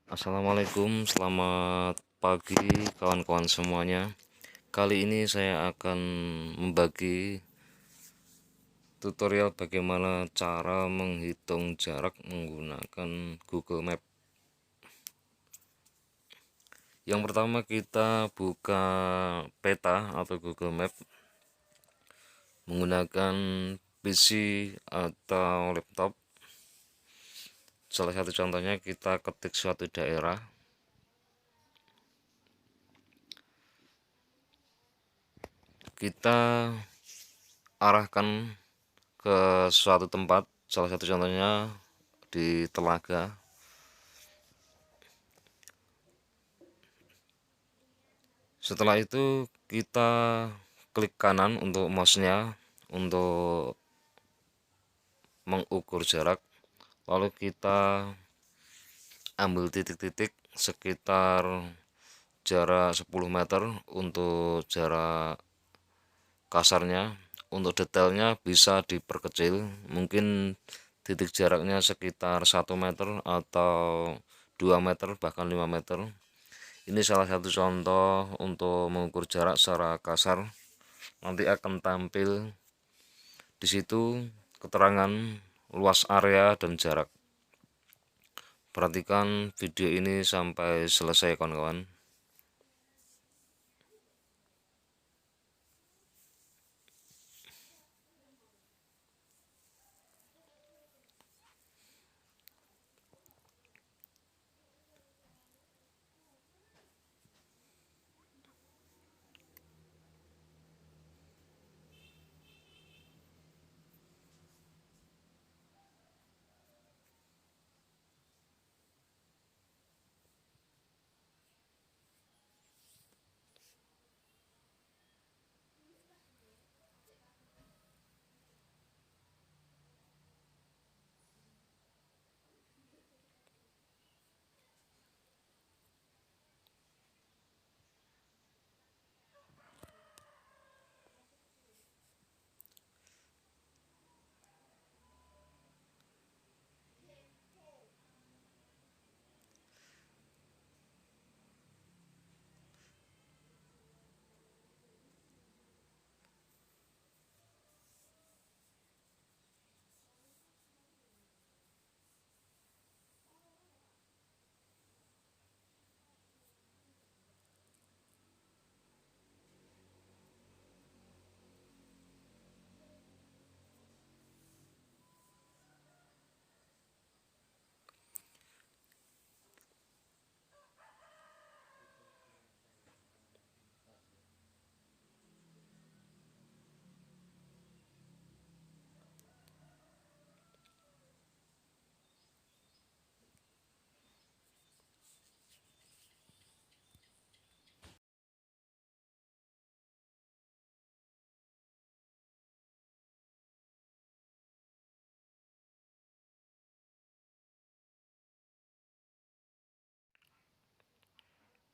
Assalamualaikum, selamat pagi kawan-kawan semuanya. Kali ini saya akan membagi tutorial bagaimana cara menghitung jarak menggunakan Google Map. Yang pertama, kita buka peta atau Google Map menggunakan PC atau laptop. Salah satu contohnya, kita ketik suatu daerah. Kita arahkan ke suatu tempat, salah satu contohnya di Telaga. Setelah itu kita klik kanan untuk mouse-nya untuk mengukur jarak, lalu kita ambil titik-titik sekitar jarak 10 meter untuk jarak kasarnya. Untuk detailnya bisa diperkecil, mungkin titik jaraknya sekitar 1 meter atau 2 meter bahkan 5 meter. Ini salah satu contoh untuk mengukur jarak secara kasar. Nanti akan tampil di situ keterangan luas area dan jarak. Perhatikan video ini sampai selesai kawan-kawan.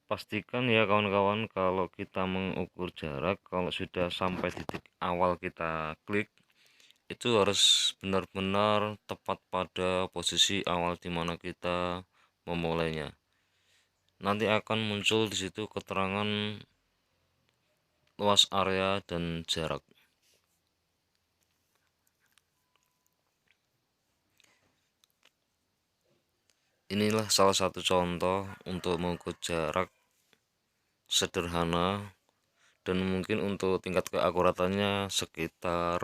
Pastikan ya kawan-kawan, kalau kita mengukur jarak, kalau sudah sampai titik awal kita klik, itu harus benar-benar tepat pada posisi awal di mana kita memulainya. Nanti akan muncul di situ keterangan luas area dan jarak. Inilah salah satu contoh untuk mengukur jarak sederhana, dan mungkin untuk tingkat keakuratannya sekitar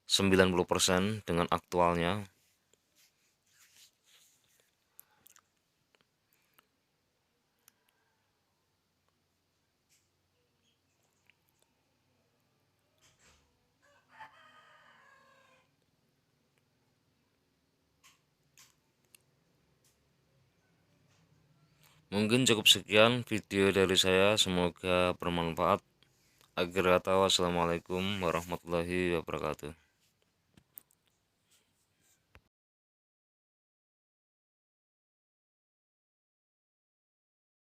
90% dengan aktualnya. Mungkin cukup sekian video dari saya, semoga bermanfaat. Akhir kata, wassalamualaikum warahmatullahi wabarakatuh.